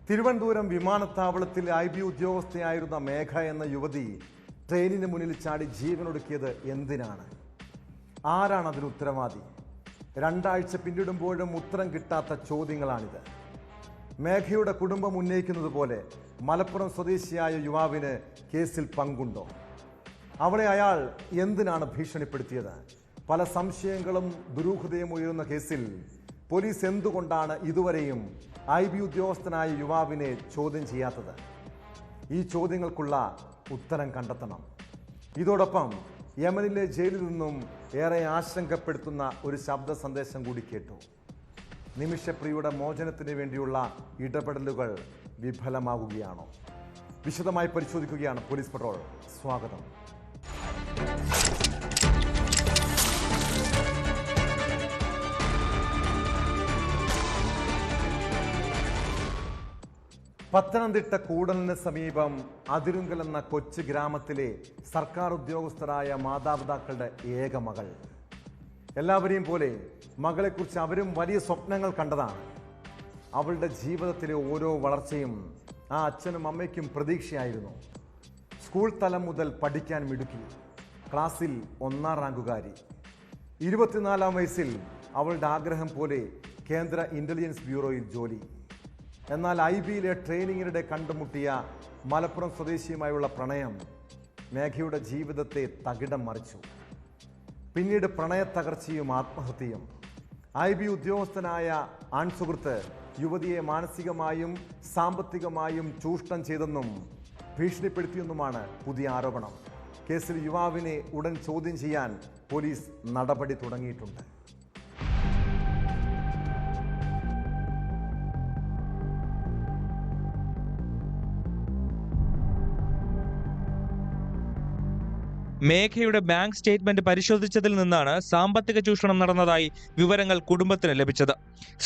തിരുവനന്തപുരം വിമാനത്താവളത്തിൽ IB ഉദ്യോഗസ്ഥയായിരുന്ന മേഘ എന്ന യുവതി ട്രെയിനിന് മുന്നിൽ ചാടി ജീവനൊടുക്കിയത് എന്തിനാണ്? ആരാണ് അതിന് ഉത്തരവാദി? 2 ആഴ്ച പിന്നിടുമ്പോഴും ഉത്തരം കിട്ടാത്ത ചോദ്യങ്ങളാണിത്. മേഘയുടെ കുടുംബം ഉന്നയിക്കുന്നത് പോലെ മലപ്പുറം സ്വദേശിയായ യുവാവിന് കേസിൽ പങ്കുണ്ടോ? അവളെ അയാൾ എന്തിനാണ് ഭീഷണിപ്പെടുത്തിയത്? പല സംശയങ്ങളും ദുരൂഹതയും ഉയരുന്ന കേസിൽ പോലീസ് എന്തുകൊണ്ടാണ് ഇതുവരെയും IB ഉദ്യോഗസ്ഥനായ യുവാവിനെ ചോദ്യം ചെയ്യാത്തത്? ഈ ചോദ്യങ്ങൾക്കുള്ള ഉത്തരം കണ്ടെത്തണം. ഇതോടൊപ്പം യമനിലെ ജയിലിൽ നിന്നും ഏറെ ആശങ്കപ്പെടുത്തുന്ന ഒരു ശബ്ദ സന്ദേശം കൂടി കേട്ടു. നിമിഷപ്രിയയുടെ മോചനത്തിന് വേണ്ടിയുള്ള ഇടപെടലുകൾ വിഫലമാകുകയാണോ? വിശദമായി പരിശോധിക്കുകയാണ് പോലീസ് പട്രോൾ. സ്വാഗതം. പത്തനംതിട്ട കൂടലിന് സമീപം അതിരുങ്കൽ എന്ന കൊച്ചു ഗ്രാമത്തിലെ സർക്കാർ ഉദ്യോഗസ്ഥരായ മാതാപിതാക്കളുടെ ഏക മകൾ. എല്ലാവരെയും പോലെ മകളെക്കുറിച്ച് അവരും വലിയ സ്വപ്നങ്ങൾ കണ്ടതാണ്. അവളുടെ ജീവിതത്തിലെ ഓരോ വളർച്ചയും ആ അച്ഛനും അമ്മയ്ക്കും പ്രതീക്ഷയായിരുന്നു. സ്കൂൾ തലം മുതൽ പഠിക്കാൻ മിടുക്കി, ക്ലാസ്സിൽ 1ാം റാങ്കുകാരി. 24-ാം വയസ്സിൽ അവളുടെ ആഗ്രഹം പോലെ കേന്ദ്ര ഇന്റലിജൻസ് ബ്യൂറോയിൽ ജോലി. എന്നാൽ IBയിലെ ട്രെയിനിങ്ങിനിടെ കണ്ടുമുട്ടിയ മലപ്പുറം സ്വദേശിയുമായുള്ള പ്രണയം മേഘയുടെ ജീവിതത്തെ തകിടം മറിച്ചു. പിന്നീട് പ്രണയത്തകർച്ചയും ആത്മഹത്യയും. IB ഉദ്യോഗസ്ഥനായ ആൺസുഹൃത്ത് യുവതിയെ മാനസികമായും സാമ്പത്തികമായും ചൂഷണം ചെയ്തെന്നും ഭീഷണിപ്പെടുത്തിയെന്നുമാണ് പുതിയ ആരോപണം. കേസിൽ യുവാവിനെ ഉടൻ ചോദ്യം ചെയ്യാൻ പോലീസ് നടപടി തുടങ്ങിയിട്ടുണ്ട്. മേഘയുടെ ബാങ്ക് സ്റ്റേറ്റ്മെന്റ് പരിശോധിച്ചതിൽ നിന്നാണ് സാമ്പത്തിക ചൂഷണം നടന്നതായി വിവരങ്ങൾ കുടുംബത്തിന് ലഭിച്ചത്.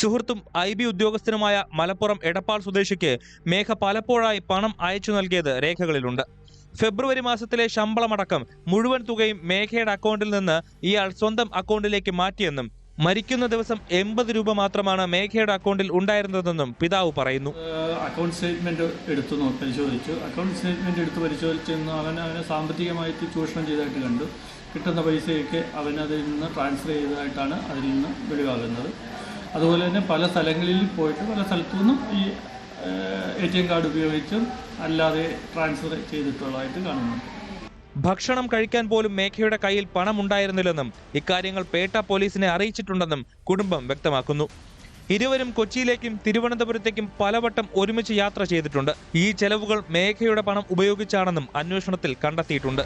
സുഹൃത്തും IB ഉദ്യോഗസ്ഥനുമായ മലപ്പുറം എടപ്പാൾ സ്വദേശിക്ക് മേഘ പലപ്പോഴായി പണം അയച്ചു നൽകിയത് രേഖകളിലുണ്ട്. ഫെബ്രുവരി മാസത്തിലെ ശമ്പളമടക്കം മുഴുവൻ തുകയും മേഘയുടെ അക്കൗണ്ടിൽ നിന്ന് ഇയാൾ സ്വന്തം അക്കൗണ്ടിലേക്ക് മാറ്റിയെന്നും മരിക്കുന്ന ദിവസം 80 രൂപ മാത്രമാണ് മേഘയുടെ അക്കൗണ്ടിൽ ഉണ്ടായിരുന്നതെന്നും പിതാവ് പറയുന്നു. അക്കൗണ്ട് സ്റ്റേറ്റ്മെന്റ് പരിശോധിച്ചു. അക്കൗണ്ട് സ്റ്റേറ്റ്മെന്റ് എടുത്ത് പരിശോധിച്ചെന്ന് അവനെ സാമ്പത്തികമായിട്ട് ചൂഷണം ചെയ്തതായിട്ട് കണ്ടു. കിട്ടുന്ന പൈസയൊക്കെ അവനതിൽ നിന്ന് ട്രാൻസ്ഫർ ചെയ്തതായിട്ടാണ് അതിൽ നിന്ന് വെളിവാകുന്നത്. അതുപോലെ തന്നെ പല സ്ഥലങ്ങളിൽ പോയിട്ട് പല സ്ഥലത്തു നിന്നും ഈ ATM കാർഡ് ഉപയോഗിച്ചും അല്ലാതെ ട്രാൻസ്ഫർ ചെയ്തിട്ടുള്ളതായിട്ട് കാണുന്നുണ്ട്. ഭക്ഷണം കഴിക്കാൻ പോലും മേഘയുടെ കയ്യിൽ പണം ഉണ്ടായിരുന്നില്ലെന്നും ഇക്കാര്യങ്ങൾ പേട്ട പോലീസിനെ അറിയിച്ചിട്ടുണ്ടെന്നും കുടുംബം വ്യക്തമാക്കുന്നു. ഇരുവരും കൊച്ചിയിലേക്കും തിരുവനന്തപുരത്തേക്കും പലവട്ടം ഒരുമിച്ച് യാത്ര ചെയ്തിട്ടുണ്ട്. ഈ ചെലവുകൾ മേഘയുടെ പണം ഉപയോഗിച്ചാണെന്നും അന്വേഷണത്തിൽ കണ്ടെത്തിയിട്ടുണ്ട്.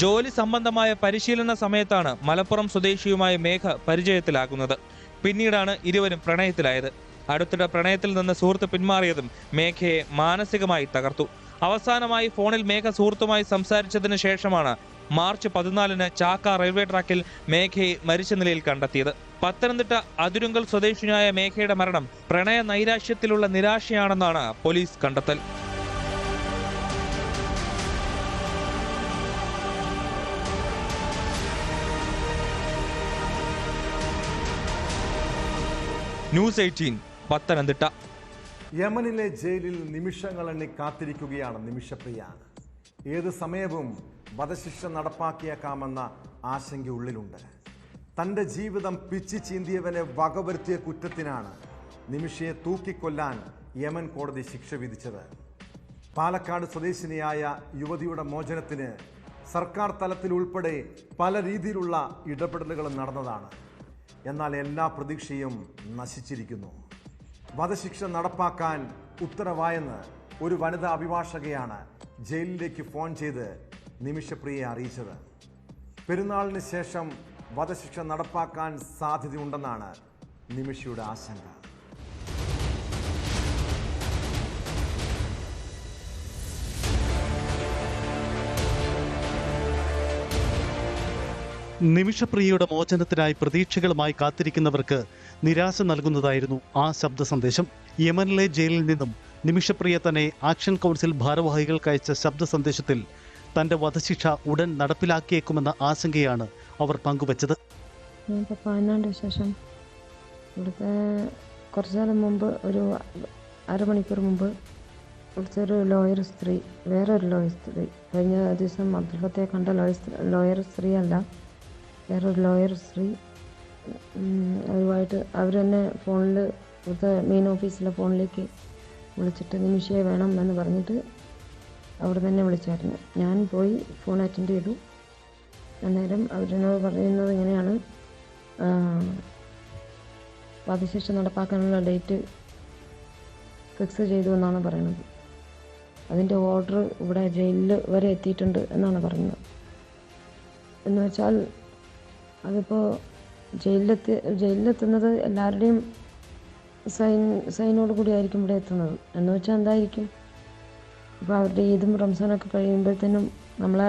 ജോലി സംബന്ധമായ പരിശീലന സമയത്താണ് മലപ്പുറം സ്വദേശിയുമായ മേഘ പരിചയത്തിലാകുന്നത്. പിന്നീടാണ് ഇരുവരും പ്രണയത്തിലായത്. അടുത്തിടെ പ്രണയത്തിൽ നിന്ന് സുഹൃത്ത് പിന്മാറിയതും മേഘയെ മാനസികമായി തകർത്തു. അവസാനമായി ഫോണിൽ മേഘ സുഹൃത്തുമായി സംസാരിച്ചതിന് ശേഷമാണ് മാർച്ച് 14-ന് ചാക്ക റെയിൽവേ ട്രാക്കിൽ മേഘയെ മരിച്ച നിലയിൽ കണ്ടെത്തിയത്. പത്തനംതിട്ട അതിരുങ്കൽ സ്വദേശിനിയായ മേഘയുടെ മരണം പ്രണയ നൈരാശ്യത്തിലുള്ള നിരാശയാണെന്നാണ് പോലീസ് കണ്ടെത്തൽ. ന്യൂസ് 18 പത്തനംതിട്ട. യമനിലെ ജയിലിൽ നിമിഷങ്ങളെണ്ണി കാത്തിരിക്കുകയാണ് നിമിഷപ്രിയ. ഏത് സമയവും വധശിക്ഷ നടപ്പാക്കിയേക്കാമെന്ന ആശങ്ക ഉള്ളിലുണ്ട്. തൻ്റെ ജീവിതം പിച്ചി ചീന്തിയവനെ വകവരുത്തിയ കുറ്റത്തിനാണ് നിമിഷയെ തൂക്കിക്കൊല്ലാൻ യമൻ കോടതി ശിക്ഷ വിധിച്ചത്. പാലക്കാട് സ്വദേശിനിയായ യുവതിയുടെ മോചനത്തിന് സർക്കാർ തലത്തിൽ ഉൾപ്പെടെ പല രീതിയിലുള്ള ഇടപെടലുകളും നടന്നതാണ്. എന്നാൽ എല്ലാ പ്രതീക്ഷയും നശിച്ചിരിക്കുന്നു. വധശിക്ഷ നടപ്പാക്കാൻ ഉത്തരവായെന്ന് ഒരു വനിതാ അഭിഭാഷകയാണ് ജയിലിലേക്ക് ഫോൺ ചെയ്ത് നിമിഷപ്രിയയെ അറിയിച്ചത്. പെരുന്നാളിന് ശേഷം വധശിക്ഷ നടപ്പാക്കാൻ സാധ്യതയുണ്ടെന്നാണ് നിമിഷയുടെ ആശങ്ക. നിമിഷപ്രിയയുടെ മോചനത്തിനായി പ്രതീക്ഷകളുമായി കാത്തിരിക്കുന്നവർക്ക് നിരാശ നൽകുന്നതായിരുന്നു ആ ശബ്ദ സന്ദേശം. യമനിലെ ജയിലിൽ നിന്നും നിമിഷപ്രിയ തന്നെ ആക്ഷൻ കൗൺസിൽ ഭാരവാഹികൾക്ക് അയച്ച ശബ്ദ സന്ദേശത്തിൽ തന്റെ വധശിക്ഷ ഉടൻ നടപ്പിലാക്കിയേക്കുമെന്ന ആശങ്കയാണ് അവർ പങ്കുവച്ചത്. ഇപ്പോൾ 14 ശേഷം ഇവിടുത്തെ കുറച്ചു നേരം മുമ്പ്, ഒരു അരമണിക്കൂർ മുമ്പ്, ഇവിടുത്തെ ഒരു ലോയർ സ്ത്രീ, വേറൊരു ലോയർ സ്ത്രീ, കഴിഞ്ഞ ദിവസം അബ്ദുൽ ഫത്തയെ കണ്ട ലോയർ സ്ത്രീ അല്ല, വേറൊരു ലോയർ സ്ത്രീ അതുമായിട്ട് അവർ തന്നെ ഫോണിൽ, ഇവിടുത്തെ മെയിൻ ഓഫീസിലെ ഫോണിലേക്ക് വിളിച്ചിട്ട് നിമിഷയെ വേണം എന്ന് പറഞ്ഞിട്ട് അവിടെ തന്നെ വിളിച്ചായിരുന്നു. ഞാൻ പോയി ഫോൺ അറ്റൻഡ് ചെയ്തു. അന്നേരം അവരെന്നോട് പറയുന്നത് ഇങ്ങനെയാണ്, വധശിക്ഷ നടപ്പാക്കാനുള്ള ഡേറ്റ് ഫിക്സ് ചെയ്തു എന്നാണ് പറയുന്നത്. അതിൻ്റെ ഓർഡർ ഇവിടെ ജയിലിൽ വരെ എത്തിയിട്ടുണ്ട് എന്നാണ് പറയുന്നത്. എന്ന് വെച്ചാൽ അതിപ്പോൾ ജയിലിലെത്തുന്നത് എല്ലാവരുടെയും സൈനോട് കൂടി ആയിരിക്കും ഇവിടെ എത്തുന്നത്. എന്ന് വെച്ചാൽ എന്തായിരിക്കും, ഇപ്പോൾ അവരുടെ ഈദും റംസാനൊക്കെ കഴിയുമ്പോഴത്തേനും നമ്മളെ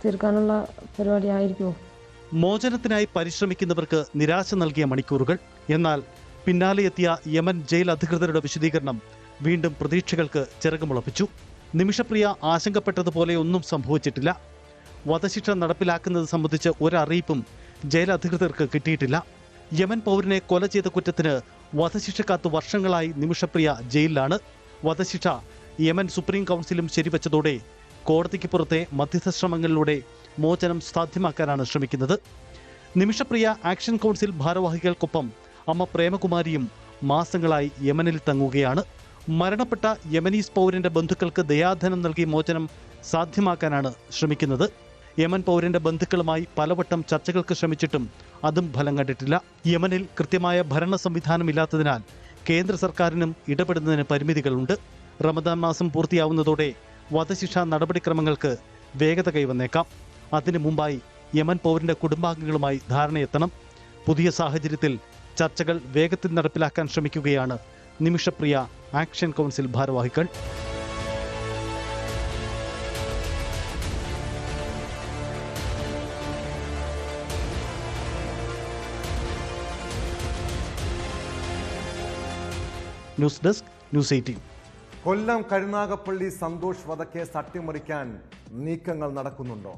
തീർക്കാനുള്ള പരിപാടി ആയിരിക്കുമോ? മോചനത്തിനായി പരിശ്രമിക്കുന്നവർക്ക് നിരാശ നൽകിയ മണിക്കൂറുകൾ. എന്നാൽ പിന്നാലെ എത്തിയ യമൻ ജയിൽ അധികൃതരുടെ വിശദീകരണം വീണ്ടും പ്രതീക്ഷകൾക്ക് ചിറകുമുളപ്പിച്ചു. നിമിഷപ്രിയ ആശങ്കപ്പെട്ടതുപോലെ ഒന്നും സംഭവിച്ചിട്ടില്ല. വധശിക്ഷ നടപ്പിലാക്കുന്നത് സംബന്ധിച്ച് ഒരറിയിപ്പും ജയിൽ അധികൃതർക്ക് കിട്ടിയിട്ടില്ല. യമൻ പൗരനെ കൊല ചെയ്ത കുറ്റത്തിന് വധശിക്ഷ കാത്തു വർഷങ്ങളായി നിമിഷപ്രിയ ജയിലിലാണ്. വധശിക്ഷ യമൻ സുപ്രീം കൗൺസിലും ശരിവച്ചതോടെ കോടതിക്ക് പുറത്തെ മധ്യസ്ഥ ശ്രമങ്ങളിലൂടെ മോചനം സാധ്യമാക്കാനാണ് ശ്രമിക്കുന്നത്. നിമിഷപ്രിയ ആക്ഷൻ കൗൺസിൽ ഭാരവാഹികൾക്കൊപ്പം അമ്മ പ്രേമകുമാരിയും മാസങ്ങളായി യമനിൽ തങ്ങുകയാണ്. മരണപ്പെട്ട യമനീസ് പൗരന്റെ ബന്ധുക്കൾക്ക് ദയാധനം നൽകി മോചനം സാധ്യമാക്കാനാണ് ശ്രമിക്കുന്നത്. യമൻ പൗരന്റെ ബന്ധുക്കളുമായി പലവട്ടം ചർച്ചകൾക്ക് ശ്രമിച്ചിട്ടും അതും ഫലം കണ്ടിട്ടില്ല. യമനിൽ കൃത്യമായ ഭരണ സംവിധാനമില്ലാത്തതിനാൽ കേന്ദ്ര സർക്കാരിനും ഇടപെടുന്നതിന് പരിമിതികളുണ്ട്. റമദാൻ മാസം പൂർത്തിയാവുന്നതോടെ വധശിക്ഷാ നടപടിക്രമങ്ങൾക്ക് വേഗത കൈവന്നേക്കാം. അതിനു മുമ്പായി യമൻ പൗരന്റെ കുടുംബാംഗങ്ങളുമായി ധാരണയെത്തണം. പുതിയ സാഹചര്യത്തിൽ ചർച്ചകൾ വേഗത്തിൽ നടപ്പിലാക്കാൻ ശ്രമിക്കുകയാണ് നിമിഷപ്രിയ ആക്ഷൻ കൗൺസിൽ ഭാരവാഹികൾ. News desk, news 18. Kollam Karunagappally Santhosh വധക്കേസ് അട്ടിമറിക്കാൻ നീക്കങ്ങൾ നടക്കുന്നുണ്ടോ?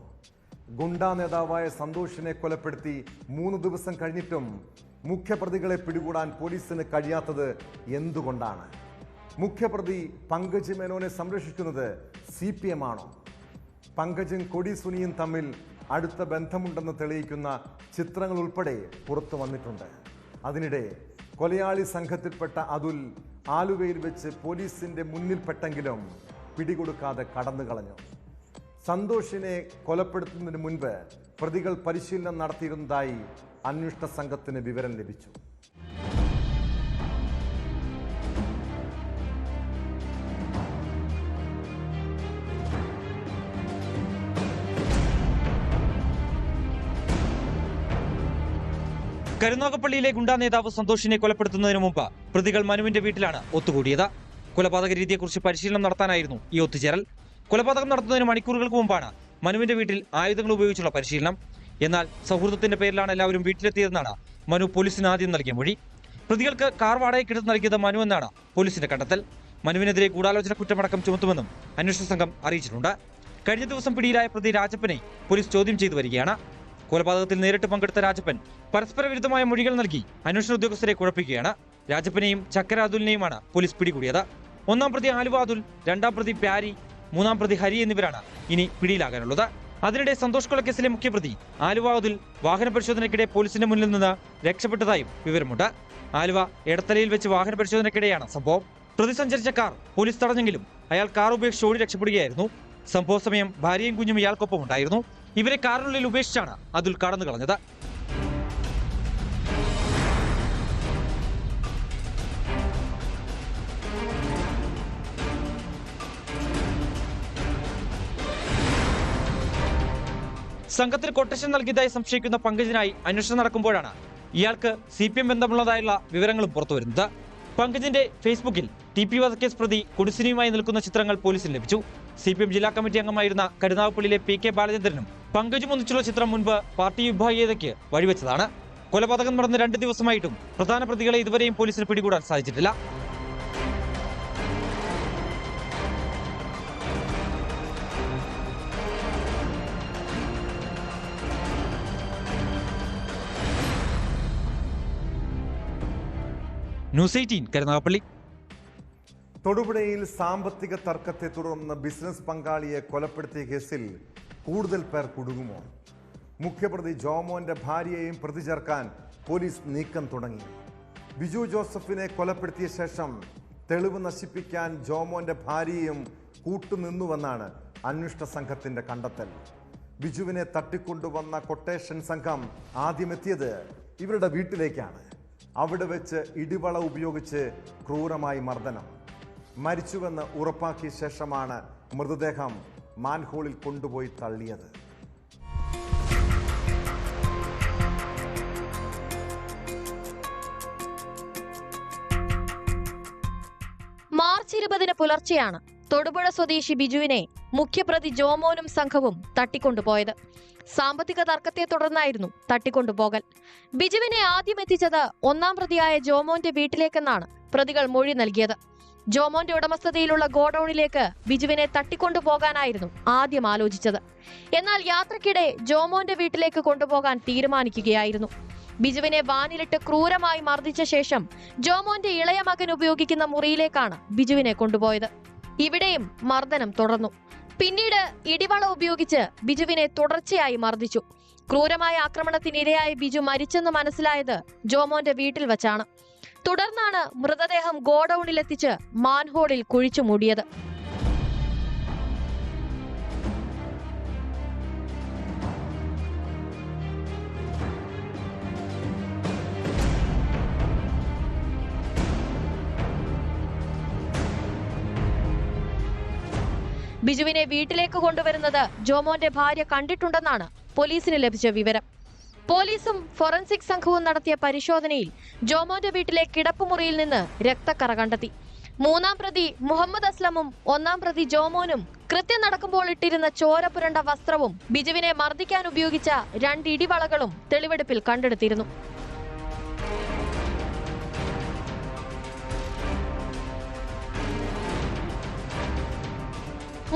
ഗുണ്ടാ നേതാവായ സന്തോഷിനെ കൊലപ്പെടുത്തി 3 ദിവസം കഴിഞ്ഞിട്ടും മുഖ്യപ്രതികളെ പിടികൂടാൻ പോലീസിന് കഴിയാത്തത് എന്തുകൊണ്ടാണ്? മുഖ്യപ്രതി പങ്കജ് മേനോനെ സംരക്ഷിക്കുന്നത് CPM ആണോ? പങ്കജും കൊടി സുനിയും തമ്മിൽ അടുത്ത ബന്ധമുണ്ടെന്ന് തെളിയിക്കുന്ന ചിത്രങ്ങൾ ഉൾപ്പെടെ പുറത്തു വന്നിട്ടുണ്ട്. അതിനിടെ കൊലയാളി സംഘത്തിൽപ്പെട്ട അതുൽ ആലുവയിൽ വെച്ച് പോലീസിന്റെ മുന്നിൽപ്പെട്ടെങ്കിലും പിടികൊടുക്കാതെ കടന്നുകളഞ്ഞു. സന്തോഷിനെ കൊലപ്പെടുത്തുന്നതിന് മുൻപ് പ്രതികൾ പരിശീലനം നടത്തിയിരുന്നതായി അന്വേഷണ സംഘത്തിന് വിവരം ലഭിച്ചു. കരുനാഗപ്പള്ളിയിലെ ഗുണ്ടാ നേതാവ് സന്തോഷിനെ കൊലപ്പെടുത്തുന്നതിന് മുമ്പ് പ്രതികൾ മനുവിന്റെ വീട്ടിലാണ് ഒത്തുകൂടിയത്. കൊലപാതക രീതിയെക്കുറിച്ച് പരിശീലനം നടത്താനായിരുന്നു ഈ ഒത്തുചേരൽ. കൊലപാതകം നടത്തുന്നതിന് മണിക്കൂറുകൾക്ക് മുമ്പാണ് മനുവിന്റെ വീട്ടിൽ ആയുധങ്ങൾ ഉപയോഗിച്ചുള്ള പരിശീലനം. എന്നാൽ സൗഹൃദത്തിന്റെ പേരിലാണ് എല്ലാവരും വീട്ടിലെത്തിയതെന്നാണ് മനു പോലീസിന് ആദ്യം നൽകിയ മൊഴി. പ്രതികൾക്ക് കാർ വാടകയ്ക്കെടുത്ത് നൽകിയത് മനു എന്നാണ് പോലീസിന്റെ കണ്ടെത്തൽ. മനുവിനെതിരെ ഗൂഢാലോചന കുറ്റമടക്കം ചുമത്തുമെന്നും അന്വേഷണ സംഘം അറിയിച്ചിട്ടുണ്ട്. കഴിഞ്ഞ ദിവസം പിടിയിലായ പ്രതി രാജപ്പനെ പോലീസ് ചോദ്യം ചെയ്തു വരികയാണ്. കൊലപാതകത്തിൽ നേരിട്ട് പങ്കെടുത്ത രാജപ്പൻ പരസ്പര വിരുദ്ധമായ മൊഴികൾ നൽകി അന്വേഷണ ഉദ്യോഗസ്ഥരെ കുഴപ്പിക്കുകയാണ്. രാജപ്പനെയും ചക്കര അതുലിനെയുമാണ് പോലീസ് പിടികൂടിയത്. 1-ാം പ്രതി ആലുവ അതുൽ, 2-ാം പ്രതി പ്യാരി, 3-ാം പ്രതി ഹരി എന്നിവരാണ് ഇനി പിടിയിലാകാനുള്ളത്. അതിനിടെ സന്തോഷ് കൊലക്കേസിലെ മുഖ്യപ്രതി ആലുവ അതുൽ വാഹന പരിശോധനയ്ക്കിടെ പോലീസിന്റെ മുന്നിൽ നിന്ന് രക്ഷപ്പെട്ടതായും വിവരമുണ്ട്. ആലുവ എടത്തലയിൽ വെച്ച് വാഹന പരിശോധനയ്ക്കിടെയാണ് സംഭവം. പ്രതി സഞ്ചരിച്ച കാർ പോലീസ് തടഞ്ഞെങ്കിലും അയാൾ കാർ ഉപേക്ഷിച്ച് ഓടി രക്ഷപ്പെടുകയായിരുന്നു. സംഭവ സമയം ഭാര്യയും കുഞ്ഞും ഇയാൾക്കൊപ്പം ഉണ്ടായിരുന്നു. ഇവരെ കാറിനുള്ളിൽ ഉപേക്ഷിച്ചാണ് അതുൽ കടന്നു കളഞ്ഞത്. സംഘത്തിന് കൊട്ടേഷൻ നൽകിയതായി സംശയിക്കുന്ന പങ്കജിനായി അന്വേഷണം നടക്കുമ്പോഴാണ് ഇയാൾക്ക് CPM ബന്ധമുള്ളതായുള്ള വിവരങ്ങളും പുറത്തുവരുന്നത്. പങ്കജിന്റെ ഫേസ്ബുക്കിൽ TP വധക്കേസ് പ്രതി കുടിസിനിയുമായി നിൽക്കുന്ന ചിത്രങ്ങൾ പോലീസിന് ലഭിച്ചു. CPM ജില്ലാ കമ്മിറ്റി അംഗമായിരുന്ന കരുനാഗപ്പള്ളിയിലെ PK ബാലചന്ദ്രനും പങ്കജും ഒന്നിച്ചുള്ള ചിത്രം മുൻപ് പാർട്ടി വിഭാഗീയതയ്ക്ക് വഴിവെച്ചതാണ്. കൊലപാതകം നടന്ന് 2 ദിവസമായിട്ടും പ്രധാന പ്രതികളെ ഇതുവരെയും പോലീസിന് പിടികൂടാൻ സാധിച്ചിട്ടില്ല. ന്യൂസ് 18 കരുനാഗപ്പള്ളി. തൊടുപുഴയിൽ സാമ്പത്തിക തർക്കത്തെ തുടർന്ന് ബിസിനസ് പങ്കാളിയെ കൊലപ്പെടുത്തിയ കേസിൽ കൂടുതൽ പേർ കുടുങ്ങുമോ? മുഖ്യപ്രതി ജോമോന്റെ ഭാര്യയെയും പ്രതി ചേർക്കാൻ പോലീസ് നീക്കം തുടങ്ങി. ബിജു ജോസഫിനെ കൊലപ്പെടുത്തിയ ശേഷം തെളിവ് നശിപ്പിക്കാൻ ജോമോന്റെ ഭാര്യയും കൂട്ടുനിന്നുവെന്നാണ് അന്വേഷണ സംഘത്തിന്റെ കണ്ടെത്തൽ. ബിജുവിനെ തട്ടിക്കൊണ്ടുവന്ന കൊട്ടേഷൻ സംഘം ആദ്യമെത്തിയത് ഇവരുടെ വീട്ടിലേക്കാണ്. അവിടെ വെച്ച് ഇടിവള ഉപയോഗിച്ച് ക്രൂരമായി മർദ്ദനം. മരിച്ചുവെന്ന് ഉറപ്പാക്കിയ ശേഷമാണ് മൃതദേഹം മാൻഹോളിൽ കൊണ്ടുപോയി തള്ളിയത്. മാർച്ച് 20 പുലർച്ചെയാണ് തൊടുപുഴ സ്വദേശി ബിജുവിനെ മുഖ്യപ്രതി ജോമോനും സംഘവും തട്ടിക്കൊണ്ടുപോയത്. സാമ്പത്തിക തർക്കത്തെ തുടർന്നായിരുന്നു തട്ടിക്കൊണ്ടുപോകൽ. ബിജുവിനെ ആദ്യം എത്തിച്ചത് ഒന്നാം പ്രതിയായ ജോമോന്റെ വീട്ടിലേക്കെന്നാണ് പ്രതികൾ മൊഴി നൽകിയത്. ജോമോന്റെ ഉടമസ്ഥതയിലുള്ള ഗോഡൌണിലേക്ക് ബിജുവിനെ തട്ടിക്കൊണ്ടുപോകാനായിരുന്നു ആദ്യം ആലോചിച്ചത്. എന്നാൽ യാത്രക്കിടെ ജോമോന്റെ വീട്ടിലേക്ക് കൊണ്ടുപോകാൻ തീരുമാനിക്കുകയായിരുന്നു. ബിജുവിനെ വാനിലിട്ട് ക്രൂരമായി മർദ്ദിച്ച ശേഷം ജോമോന്റെ ഇളയ മകൻ ഉപയോഗിക്കുന്ന മുറിയിലേക്കാണ് ബിജുവിനെ കൊണ്ടുപോയത്. ഇവിടെയും മർദ്ദനം തുടർന്നു. പിന്നീട് ഇടിവള ഉപയോഗിച്ച് ബിജുവിനെ തുടർച്ചയായി മർദ്ദിച്ചു. ക്രൂരമായ ആക്രമണത്തിനിരയായ ബിജു മരിച്ചെന്ന് മനസ്സിലായത് ജോമോന്റെ വീട്ടിൽ വച്ചാണ്. തുടർന്നാണ് മൃതദേഹം ഗോഡൌണിലെത്തിച്ച് മാൻഹോളിൽ കുഴിച്ചു മൂടിയത്. ബിജുവിനെ വീട്ടിലേക്ക് കൊണ്ടുവരുന്നത് ജോമോന്റെ ഭാര്യ കണ്ടിട്ടുണ്ടെന്നാണ് പോലീസിന് ലഭിച്ച വിവരം. പോലീസും ഫോറൻസിക് സംഘവും നടത്തിയ പരിശോധനയിൽ ജോമോന്റെ വീട്ടിലെ കിടപ്പുമുറിയിൽ നിന്ന് രക്തക്കറ കണ്ടെത്തി. മൂന്നാം പ്രതി മുഹമ്മദ് അസ്ലമും ഒന്നാം പ്രതി ജോമോനും കൃത്യം നടക്കുമ്പോൾ ഇട്ടിരുന്ന ചോര പുരണ്ട വസ്ത്രവും ബിജുവിനെ മർദ്ദിക്കാൻ ഉപയോഗിച്ച 2 ഇടിവളകളും തെളിവെടുപ്പിൽ കണ്ടെടുത്തിരുന്നു.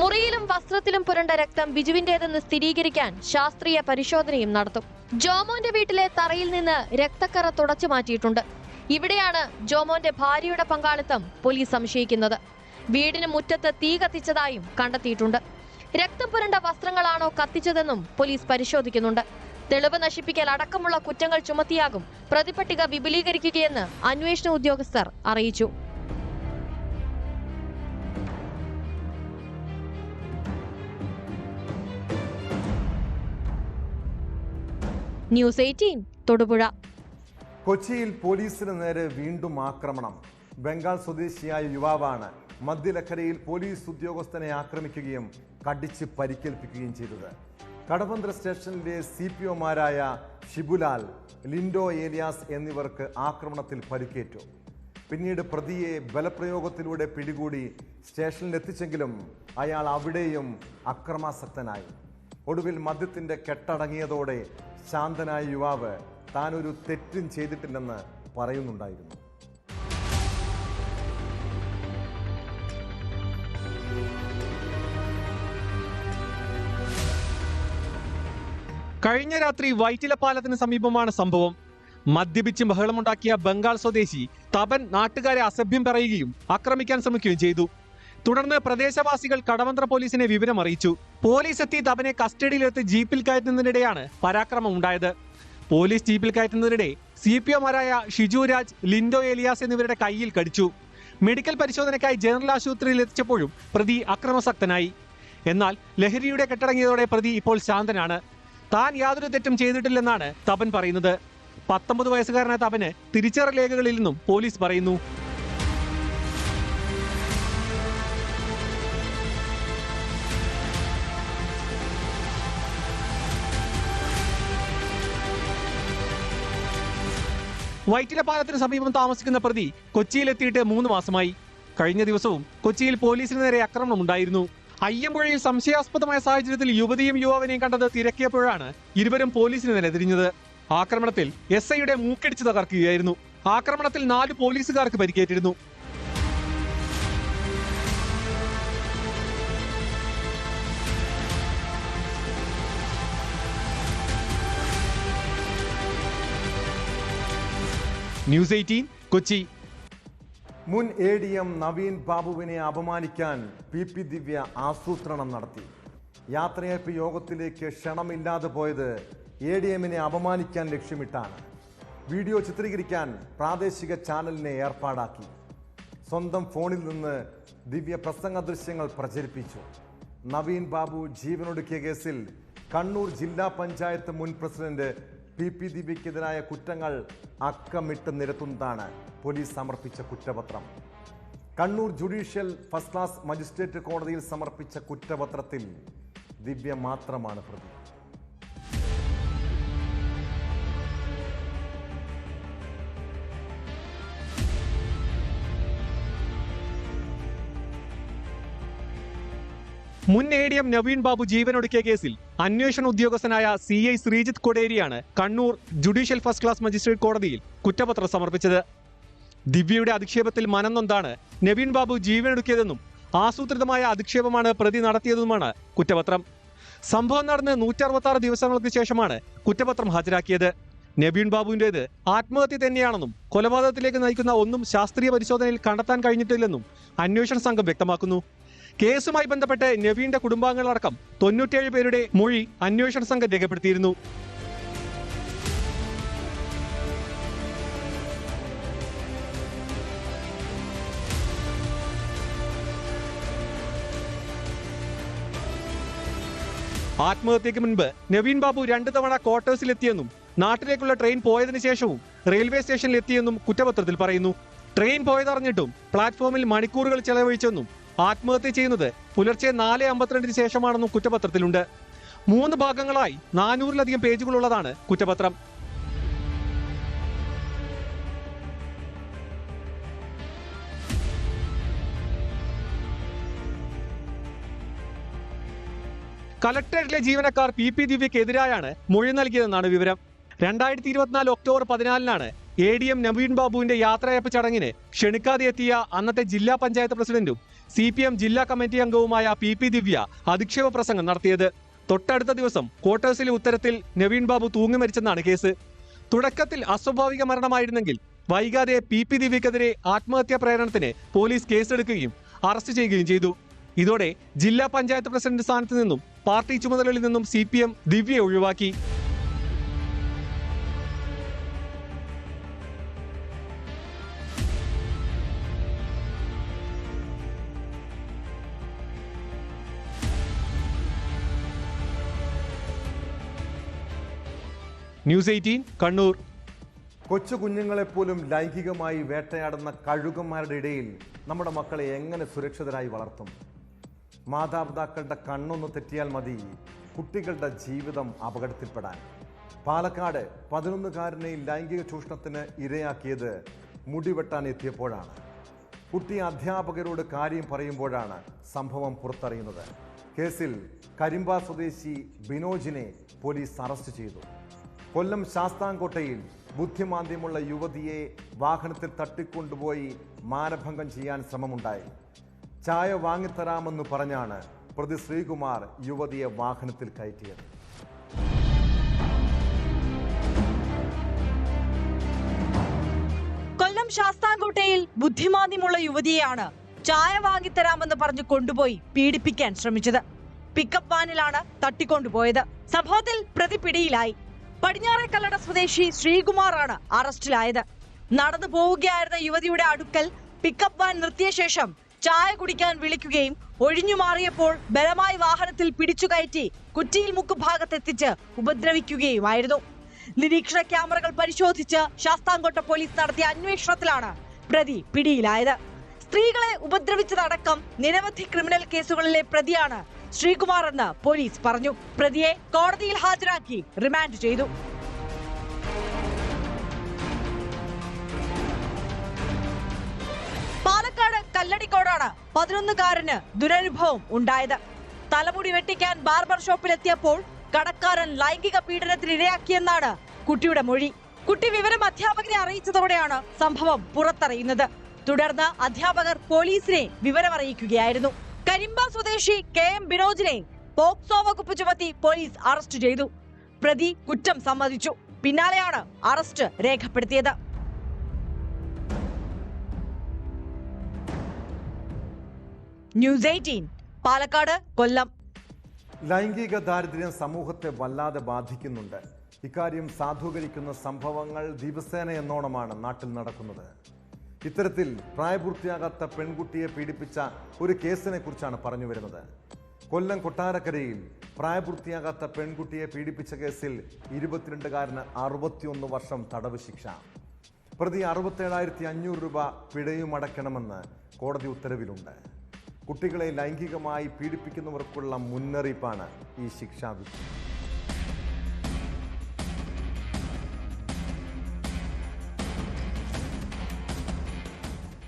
മുറിയിലും വസ്ത്രത്തിലും പുരണ്ട രക്തം ബിജുവിന്റേതെന്ന് സ്ഥിരീകരിക്കാൻ ശാസ്ത്രീയ പരിശോധനയും നടത്തും. ജോമോന്റെ വീട്ടിലെ തറയിൽ നിന്ന് രക്തക്കറ തുടച്ചു മാറ്റിയിട്ടുണ്ട്. ഇവിടെയാണ് ജോമോന്റെ ഭാര്യയുടെ പങ്കാളിത്തം പോലീസ് സംശയിക്കുന്നത്. വീടിന് മുറ്റത്ത് തീ കത്തിച്ചതായും കണ്ടെത്തിയിട്ടുണ്ട്. രക്തം പുരണ്ട വസ്ത്രങ്ങളാണോ കത്തിച്ചതെന്നും പോലീസ് പരിശോധിക്കുന്നുണ്ട്. തെളിവ് നശിപ്പിക്കൽ അടക്കമുള്ള കുറ്റങ്ങൾ ചുമത്തിയാകും പ്രതിപട്ടിക വിപുലീകരിക്കുകയെന്ന് അന്വേഷണ ഉദ്യോഗസ്ഥർ അറിയിച്ചു. ന്യൂസ് 18 തൊടുപുഴ. കൊച്ചിയിൽ പോലീസിന് നേരെ വീണ്ടും ആക്രമണം. ബംഗാൾ സ്വദേശിയായ യുവാവാണ് മധ്യലക്കരയിൽ പോലീസ് ഉദ്യോഗസ്ഥനെ ആക്രമിക്കുകയും കടിച്ച് പരിക്കേൽപ്പിക്കുകയും ചെയ്തത്. കടവന്ത്ര സ്റ്റേഷനിലെ CPOമാരായ ഷിബുലാൽ, ലിൻഡോ ഏലിയാസ് എന്നിവർക്ക് ആക്രമണത്തിൽ പരിക്കേറ്റു. പിന്നീട് പ്രതിയെ ബലപ്രയോഗത്തിലൂടെ പിടികൂടി സ്റ്റേഷനിലെത്തിച്ചെങ്കിലും അയാൾ അവിടെയും അക്രമാസക്തനായി. ഒടുവിൽ മദ്യത്തിന്റെ കെട്ടടങ്ങിയതോടെ ശാന്തനായ യുവാവ് താനൊരു തെറ്റും ചെയ്തിട്ടില്ലെന്ന് പറയുന്നുണ്ടായിരുന്നു. കഴിഞ്ഞ രാത്രി വൈറ്റിലപ്പാലത്തിന് സമീപമാണ് സംഭവം. മദ്യപിച്ച് ബഹളമുണ്ടാക്കിയ ബംഗാൾ സ്വദേശി തപൻ നാട്ടുകാരെ അസഭ്യം പറയുകയും ആക്രമിക്കാൻ ശ്രമിക്കുകയും ചെയ്തു. തുടർന്ന് പ്രദേശവാസികൾ കടവന്ത്ര പോലീസിനെ വിവരം അറിയിച്ചു. പോലീസ് എത്തി തപനെ കസ്റ്റഡിയിലെടുത്ത് ജീപ്പിൽ കയറ്റുന്നതിനിടെയാണ് പരാക്രമം ഉണ്ടായത്. പോലീസ് ജീപ്പിൽ കയറ്റുന്നതിനിടെ CPOമാരായ ഷിജു രാജ്, ലിൻഡോ ഏലിയാസ് എന്നിവരുടെ കൈയിൽ കടിച്ചു. മെഡിക്കൽ പരിശോധനയ്ക്കായി ജനറൽ ആശുപത്രിയിൽ എത്തിച്ചപ്പോഴും പ്രതി അക്രമാസക്തനായി. എന്നാൽ ലഹരിയുടെ കെട്ടടങ്ങിയതോടെ പ്രതി ഇപ്പോൾ ശാന്തനാണ്. താൻ യാതൊരു തെറ്റും ചെയ്തിട്ടില്ലെന്നാണ് തപൻ പറയുന്നത്. 19 വയസ്സുകാരനായ തപന് തിരിച്ചറിയൽ രേഖകളിൽ നിന്നും പോലീസ് പറയുന്നു. വൈറ്റിലപ്പാലത്തിന് സമീപം താമസിക്കുന്ന പ്രതി കൊച്ചിയിലെത്തിയിട്ട് 3 മാസമായി. കഴിഞ്ഞ ദിവസവും കൊച്ചിയിൽ പോലീസിന് നേരെ ആക്രമണമുണ്ടായിരുന്നു. അയ്യമ്പുഴയിൽ സംശയാസ്പദമായ സാഹചര്യത്തിൽ യുവതിയും യുവാവിനെയും കണ്ടത് തിരക്കിയപ്പോഴാണ് ഇരുവരും പോലീസിന് നേരെ തിരിഞ്ഞത്. ആക്രമണത്തിൽ SIയുടെ മൂക്കിടിച്ച് തകർക്കുകയായിരുന്നു. ആക്രമണത്തിൽ 4 പോലീസുകാർക്ക് പരിക്കേറ്റിരുന്നു. ന്യൂസ് 18 കൊച്ചി. മുൻ ADM നവീൻ ബാബുവിനെ അപമാനിക്കാൻ PP ദിവ്യ ആസൂത്രണം നടത്തി. യാത്രയയപ്പ് യോഗത്തിലേക്ക് ക്ഷണമില്ലാതെ പോയത് ADMനെ അപമാനിക്കാൻ ലക്ഷ്യമിട്ടാണ്. വീഡിയോ ചിത്രീകരിക്കാൻ പ്രാദേശിക ചാനലിനെ ഏർപ്പാടാക്കി. സ്വന്തം ഫോണിൽ നിന്ന് ദിവ്യ പ്രസംഗ ദൃശ്യങ്ങൾ പ്രചരിപ്പിച്ചു. നവീൻ ബാബു ജീവനൊടുക്കിയ കേസിൽ കണ്ണൂർ ജില്ലാ പഞ്ചായത്ത് മുൻ പ്രസിഡന്റ് PP ദിവ്യക്കെതിരായ കുറ്റങ്ങൾ അക്കമിട്ട് നിരത്തുന്നതാണ് പോലീസ് സമർപ്പിച്ച കുറ്റപത്രം. Kannur judicial first class magistrate കോടതിയിൽ സമർപ്പിച്ച കുറ്റപത്രത്തിൽ ദിവ്യ മാത്രമാണ് പ്രതി. മുൻ ADM നവീൻ ബാബു ജീവനൊടുക്കിയ കേസിൽ അന്വേഷണ ഉദ്യോഗസ്ഥനായ CI ശ്രീജിത്ത് കൊടേരിയാണ് Kannur judicial first class magistrate കോടതിയിൽ കുറ്റപത്രം സമർപ്പിച്ചത്. ദിവ്യയുടെ അധിക്ഷേപത്തിൽ മനം നൊന്താണ് നവീൻ ബാബു ജീവനൊടുക്കിയതെന്നും ആസൂത്രിതമായ അധിക്ഷേപമാണ് പ്രതി നടത്തിയതെന്നുമാണ് കുറ്റപത്രം. സംഭവം നടന്ന് 166 ദിവസങ്ങൾക്ക് ശേഷമാണ് കുറ്റപത്രം ഹാജരാക്കിയത്. നവീൻ ബാബുവിൻ്റേത് ആത്മഹത്യ തന്നെയാണെന്നും കൊലപാതകത്തിലേക്ക് നയിക്കുന്ന ഒന്നും ശാസ്ത്രീയ പരിശോധനയിൽ കണ്ടെത്താൻ കഴിഞ്ഞിട്ടില്ലെന്നും അന്വേഷണ സംഘം വ്യക്തമാക്കുന്നു. കേസുമായി ബന്ധപ്പെട്ട് നവീന്റെ കുടുംബാംഗങ്ങളടക്കം 97 പേരുടെ മൊഴി അന്വേഷണ സംഘം രേഖപ്പെടുത്തിയിരുന്നു. ആത്മഹത്യക്ക് മുൻപ് നവീൻ ബാബു 2 തവണ ക്വാർട്ടേഴ്സിലെത്തിയെന്നും നാട്ടിലേക്കുള്ള ട്രെയിൻ പോയതിനു ശേഷവും റെയിൽവേ സ്റ്റേഷനിൽ എത്തിയെന്നും കുറ്റപത്രത്തിൽ പറയുന്നു. ട്രെയിൻ പോയതറിഞ്ഞിട്ടും പ്ലാറ്റ്ഫോമിൽ മണിക്കൂറുകൾ ചെലവഴിച്ചെന്നും ആത്മഹത്യ ചെയ്യുന്നത് പുലർച്ചെ 4:52 ശേഷമാണെന്നും കുറ്റപത്രത്തിലുണ്ട്. 3 ഭാഗങ്ങളായി 400-ലധികം പേജുകളുള്ളതാണ് കുറ്റപത്രം. കലക്ടറേറ്റിലെ ജീവനക്കാർ PP ദിവ്യക്കെതിരായാണ് മൊഴി നൽകിയതെന്നാണ് വിവരം. 2024 ഒക്ടോബർ 14-നാണ് ADM നവീൻ ബാബുവിന്റെ യാത്രയയപ്പ് ചടങ്ങിന് ക്ഷണിക്കാതെ എത്തിയ അന്നത്തെ ജില്ലാ പഞ്ചായത്ത് പ്രസിഡന്റും CPM ജില്ലാ കമ്മിറ്റി അംഗവുമായ PP ദിവ്യ അധിക്ഷേപ പ്രസംഗം നടത്തിയത്. തൊട്ടടുത്ത ദിവസം ക്വാർട്ടേഴ്സിലെ ഉത്തരത്തിൽ നവീൻ ബാബു തൂങ്ങി മരിച്ചെന്നാണ് കേസ്. തുടക്കത്തിൽ അസ്വാഭാവിക മരണമായിരുന്നെങ്കിൽ വൈകാതെ PP ദിവ്യക്കെതിരെ ആത്മഹത്യാ പ്രേരണത്തിന് പോലീസ് കേസെടുക്കുകയും അറസ്റ്റ് ചെയ്യുകയും ചെയ്തു. ഇതോടെ ജില്ലാ പഞ്ചായത്ത് പ്രസിഡന്റ് സ്ഥാനത്ത് നിന്നും പാർട്ടി ചുമതലകളിൽ നിന്നും CPM ദിവ്യയെ ഒഴിവാക്കി. ന്യൂസ് 18 കണ്ണൂർ. കൊച്ചു കുഞ്ഞുങ്ങളെപ്പോലും ലൈംഗികമായി വേട്ടയാടുന്ന കഴുകന്മാരുടെ ഇടയിൽ നമ്മുടെ മക്കളെ എങ്ങനെ സുരക്ഷിതരായി വളർത്തും? മാതാപിതാക്കളുടെ കണ്ണൊന്ന് തെറ്റിയാൽ മതി കുട്ടികളുടെ ജീവിതം അപകടത്തിൽപ്പെടാൻ. പാലക്കാട് 11-കാരനെ ലൈംഗിക ചൂഷണത്തിന് ഇരയാക്കിയത് മുടിവെട്ടാൻ എത്തിയപ്പോഴാണ്. കുട്ടി അധ്യാപകരോട് കാര്യം പറയുമ്പോഴാണ് സംഭവം പുറത്തറിയുന്നത്. കേസിൽ കരിമ്പ സ്വദേശി ബിനോജിനെ പോലീസ് അറസ്റ്റ് ചെയ്തു. കൊല്ലം ശാസ്താംകോട്ടയിൽ ബുദ്ധിമാന്ദ്യമുള്ള യുവതിയെ വാഹനത്തിൽ തട്ടിക്കൊണ്ടുപോയി മാനഭംഗം ചെയ്യാൻ ശ്രമമുണ്ടായി. ചായ വാങ്ങിത്തരാമെന്ന് പറഞ്ഞാണ് പ്രതി ശ്രീകുമാർ യുവതിയെ വാഹനത്തിൽ കയറ്റിയത്. കൊല്ലം ശാസ്താംകോട്ടയിൽ ബുദ്ധിമാന്ദ്യമുള്ള യുവതിയെയാണ് ചായ വാങ്ങിത്തരാമെന്ന് പറഞ്ഞു കൊണ്ടുപോയി പീഡിപ്പിക്കാൻ ശ്രമിച്ചത്. പിക്കപ്പ് വാനിലാണ് തട്ടിക്കൊണ്ടുപോയത്. സംഭവത്തിൽ പ്രതി പിടിയിലായി. പടിഞ്ഞാറേക്കല്ലട സ്വദേശി ശ്രീകുമാറാണ് അറസ്റ്റിലായത്. നടന്നു പോവുകയായിരുന്ന യുവതിയുടെ അടുക്കൽ പിക്കപ്പ് വാൻ നിർത്തിയ ശേഷം ചായ കുടിക്കാൻ വിളിക്കുകയും ഒഴിഞ്ഞു മാറിയപ്പോൾ ബലമായി വാഹനത്തിൽ പിടിച്ചുകയറ്റി കുറ്റിയിൽ മുക്കുഭാഗത്തെത്തിച്ച് ഉപദ്രവിക്കുകയുമായിരുന്നു. നിരീക്ഷണ ക്യാമറകൾ പരിശോധിച്ച് ശാസ്താംകോട്ട പോലീസ് നടത്തിയ അന്വേഷണത്തിലാണ് പ്രതി പിടിയിലായത്. സ്ത്രീകളെ ഉപദ്രവിച്ചതടക്കം നിരവധി ക്രിമിനൽ കേസുകളിലെ പ്രതിയാണ് ശ്രീകുമാർ എന്ന് പോലീസ് പറഞ്ഞു. പ്രതിയെ കോടതിയിൽ ഹാജരാക്കി റിമാൻഡ് ചെയ്തു. പാലക്കാട് കല്ലടിക്കോടാണ് 11-കാരന് ദുരനുഭവം ഉണ്ടായത്. തലമുടി വെട്ടിക്കാൻ ബാർബർ ഷോപ്പിലെത്തിയപ്പോൾ കടക്കാരൻ ലൈംഗിക പീഡനത്തിന് ഇരയാക്കിയെന്നാണ് കുട്ടിയുടെ മൊഴി. കുട്ടി വിവരം അധ്യാപകനെ അറിയിച്ചതോടെയാണ് സംഭവം പുറത്തറിയുന്നത്. തുടർന്ന് അധ്യാപകർ പോലീസിനെ വിവരമറിയിക്കുകയായിരുന്നു. കരിമ്പ സ്വദേശി KM ബിനോജിനെ പോക്സോ വകുപ്പ് ചുമത്തി പോലീസ് അറസ്റ്റ് ചെയ്തു. പ്രതി കുറ്റം സമ്മതിച്ചു. പിന്നാലെയാണ് അറസ്റ്റ് രേഖപ്പെടുത്തിയത്. ന്യൂസ് 18 പാലക്കാട്, കൊല്ലം. ലൈംഗിക ദാരിദ്ര്യം സമൂഹത്തെ വല്ലാതെ ബാധിക്കുന്നുണ്ട്. ഇക്കാര്യം സാധൂകരിക്കുന്ന സംഭവങ്ങൾ ദിവസേന എന്നോണമാണ് നാട്ടിൽ നടക്കുന്നത്. ഇത്തരത്തിൽ പ്രായപൂർത്തിയാകാത്ത പെൺകുട്ടിയെ പീഡിപ്പിച്ച ഒരു കേസിനെ കുറിച്ചാണ് പറഞ്ഞു വരുന്നത്. കൊല്ലം കൊട്ടാരക്കരയിൽ പ്രായപൂർത്തിയാകാത്ത പെൺകുട്ടിയെ പീഡിപ്പിച്ച കേസിൽ 22കാരന് 61 വർഷം തടവ് ശിക്ഷ. പ്രതി 67,500 രൂപ പിഴയും അടയ്ക്കണമെന്ന് കോടതി ഉത്തരവിലുണ്ട്. കുട്ടികളെ ലൈംഗികമായി പീഡിപ്പിക്കുന്നവർക്കുള്ള മുന്നറിയിപ്പാണ് ഈ ശിക്ഷാവിധി.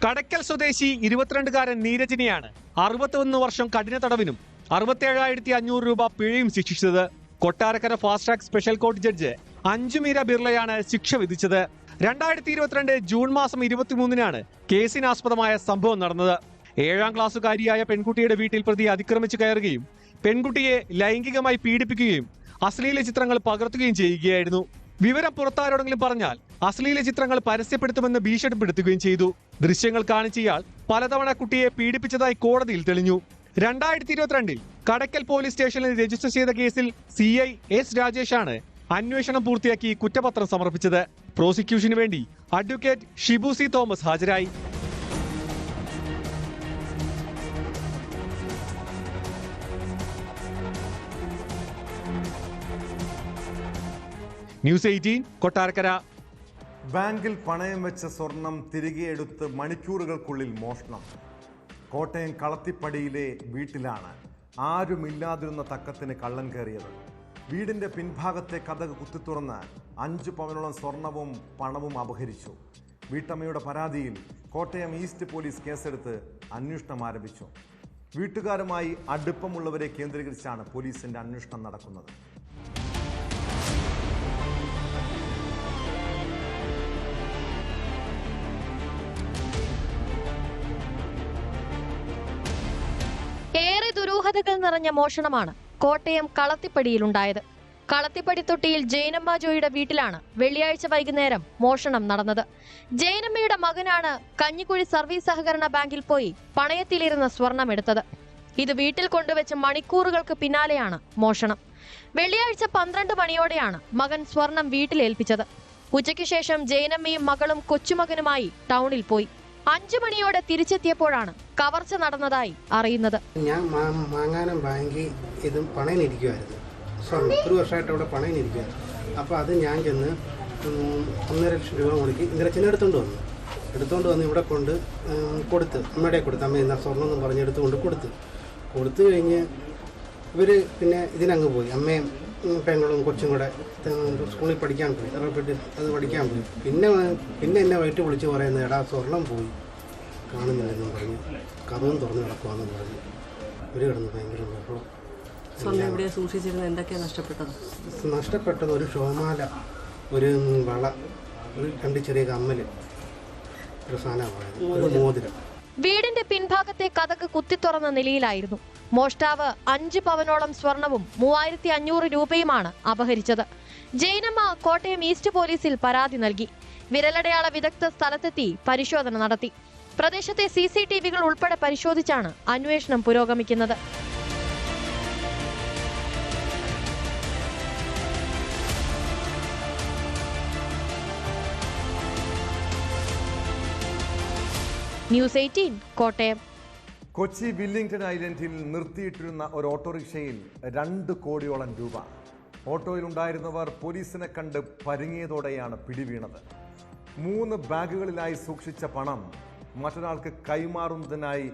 കടയ്ക്കൽ സ്വദേശി 22കാരൻ നീരജിനെയാണ് 61 വർഷം കഠിന തടവിനും 67,500 രൂപ പിഴയും ശിക്ഷിച്ചത്. Kottarakkara fast track special court judge Anjumeera ബിർളയാണ് ശിക്ഷ വിധിച്ചത്. 2022 ജൂൺ മാസം 23-നാണ് കേസിനാസ്പദമായ സംഭവം നടന്നത്. 7ാം ക്ലാസ്സുകാരിയായ പെൺകുട്ടിയുടെ വീട്ടിൽ പ്രതി അതിക്രമിച്ചു കയറുകയും പെൺകുട്ടിയെ ലൈംഗികമായി പീഡിപ്പിക്കുകയും അശ്ലീല ചിത്രങ്ങൾ പകർത്തുകയും ചെയ്യുകയായിരുന്നു. വിവരം പുറത്താരോടെങ്കിലും പറഞ്ഞാൽ അശ്ലീല ചിത്രങ്ങൾ പരസ്യപ്പെടുത്തുമെന്ന് ഭീഷണിപ്പെടുത്തുകയും ചെയ്തു. ദൃശ്യങ്ങൾ കാണിച്ച ഇയാൾ പലതവണ കുട്ടിയെ പീഡിപ്പിച്ചതായി കോടതിയിൽ തെളിഞ്ഞു. 2022 കടയ്ക്കൽ പോലീസ് സ്റ്റേഷനിൽ രജിസ്റ്റർ ചെയ്ത കേസിൽ CI എസ് രാജേഷാണ് അന്വേഷണം പൂർത്തിയാക്കി കുറ്റപത്രം സമർപ്പിച്ചത്. പ്രോസിക്യൂഷന് വേണ്ടി അഡ്വക്കേറ്റ് ഷിബു സി തോമസ് ഹാജരായി. ന്യൂസ് 18 കൊട്ടാരക്കര. ബാങ്കിൽ പണയം വെച്ച സ്വർണം തിരികെ എടുത്ത് മണിക്കൂറുകൾക്കുള്ളിൽ മോഷണം. കോട്ടയം കളത്തിപ്പടിയിലെ വീട്ടിലാണ് ആരുമില്ലാതിരുന്ന തക്കത്തിന് കള്ളൻ കയറിയത്. വീടിന്റെ പിൻഭാഗത്തെ കതക് കുത്തിത്തുറന്ന് 5 പവനോളം സ്വർണവും പണവും അപഹരിച്ചു. വീട്ടമ്മയുടെ പരാതിയിൽ കോട്ടയം ഈസ്റ്റ് പോലീസ് കേസെടുത്ത് അന്വേഷണം ആരംഭിച്ചു. വീട്ടുകാരുമായി അടുപ്പമുള്ളവരെ കേന്ദ്രീകരിച്ചാണ് പോലീസിന്റെ അന്വേഷണം നടക്കുന്നത്. ഏറെ ദുരൂഹതകൾ നിറഞ്ഞ മോഷണമാണ് കോട്ടയം കളത്തിപ്പടിയിലുണ്ടായത്. കളത്തിപ്പടി തൊട്ടിയിൽ ജയനമ്മ ജോയിയുടെ വീട്ടിലാണ് വെള്ളിയാഴ്ച വൈകുന്നേരം മോഷണം നടന്നത്. ജയനമ്മയുടെ മകനാണ് കഞ്ഞിക്കുഴി സർവീസ് സഹകരണ ബാങ്കിൽ പോയി പണയത്തിലിരുന്ന സ്വർണം എടുത്തത്. ഇത് വീട്ടിൽ കൊണ്ടുവച്ച് മണിക്കൂറുകൾക്ക് പിന്നാലെയാണ് മോഷണം. വെള്ളിയാഴ്ച 12 മണിയോടെയാണ് മകൻ സ്വർണം വീട്ടിലേൽപ്പിച്ചത്. ഉച്ചയ്ക്ക് ശേഷം ജയനമ്മയും മകളും കൊച്ചുമകനുമായി ടൗണിൽ പോയി. 5 മണിയോടെ തിരിച്ചെത്തിയപ്പോഴാണ് കവർച്ച നടന്നതായി അറിയുന്നത്. ഞാൻ മാങ്ങാനം ബാങ്കിൽ ഇതും പണയനിരിക്കുമായിരുന്നു. സ്വർണ്ണം 1 വർഷമായിട്ട് അവിടെ പണയനിരിക്കുകയാണ്. അപ്പോൾ അത് ഞാൻ ചെന്ന് 1.5 ലക്ഷം രൂപ മുടക്കി ഇന്ദ്രച്ചനെ എടുത്തുകൊണ്ട് വന്ന് ഇവിടെ കൊണ്ട് കൊടുത്ത് അമ്മയുടെ കൊടുത്ത് അമ്മ എന്നാ സ്വർണ്ണം എന്ന് പറഞ്ഞ് എടുത്തുകൊണ്ട് കൊടുത്തു കഴിഞ്ഞ് ഇവർ പിന്നെ ഇതിനങ്ങ് പോയി. അമ്മയും പെങ്ങളും കൊച്ചും കൂടെ സ്കൂളിൽ പഠിക്കാൻ പോയി. അത് പഠിക്കാൻ പോയി. പിന്നെ എന്നെ വൈകിട്ട് വിളിച്ച് പറയുന്നത് എടാ സ്വർണം പോയി കാണുന്നില്ലെന്നും പറഞ്ഞ് കഥവും തുറന്ന് കിടക്കുവാന്ന് പറഞ്ഞ് ഇവർ കിടന്ന് ഭയങ്കര ബഹളം. സ്വർണ്ണം എവിടെ സൂക്ഷിച്ചിരുന്നത്? എന്തൊക്കെയാണ് നഷ്ടപ്പെട്ടത്? ഒരു ഷോമാല, ഒരു വള, ഒരു 2 ചെറിയ കമ്മല്, ഒരു സാധനമായിരുന്നു, ഒരു മോതിരം. വീടിന്റെ പിൻഭാഗത്തെ കതക് കുത്തിത്തുറന്ന നിലയിലായിരുന്നു. മോഷ്ടാവ് 5 പവനോളം സ്വർണവും 3,500 രൂപയുമാണ് അപഹരിച്ചത്. ജയനമ്മ കോട്ടയം ഈസ്റ്റ് പോലീസിൽ പരാതി നൽകി. വിരലടയാള വിദഗ്ധർ സ്ഥലത്തെത്തി പരിശോധന നടത്തി. പ്രദേശത്തെ CCTVകൾ ഉൾപ്പെടെ പരിശോധിച്ചാണ് അന്വേഷണം പുരോഗമിക്കുന്നത്. ന്യൂസ് 18 കോട്ടയം. കൊച്ചി വില്ലിംഗ്ടൺ ഐലൻഡിൽ നിർത്തിയിട്ടിരുന്ന ഒരു ഓട്ടോറിക്ഷയിൽ 2 കോടിയോളം രൂപ. ഓട്ടോയിലുണ്ടായിരുന്നവർ പോലീസിനെ കണ്ട് പരുങ്ങിയതോടെയാണ് പിടിവീണത്. 3 ബാഗുകളിലായി സൂക്ഷിച്ച പണം മറ്റൊരാൾക്ക് കൈമാറുന്നതിനായി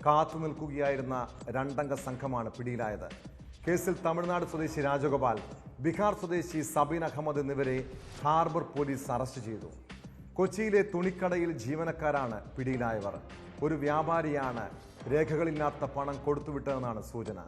കാത്തു നിൽക്കുകയായിരുന്ന 2 അംഗ സംഘമാണ് പിടിയിലായത്. കേസിൽ തമിഴ്നാട് സ്വദേശി രാജഗോപാൽ, ബീഹാർ സ്വദേശി സബീൻ അഹമ്മദ് എന്നിവരെ ഹാർബർ പോലീസ് അറസ്റ്റ് ചെയ്തു. കൊച്ചിയിലെ തുണിക്കടയിൽ ജീവനക്കാരാണ് പിടിയിലായവർ. ഒരു വ്യാപാരിയാണ് രേഖകളില്ലാത്ത പണം കൊടുത്തുവിട്ടതെന്നാണ് സൂചന.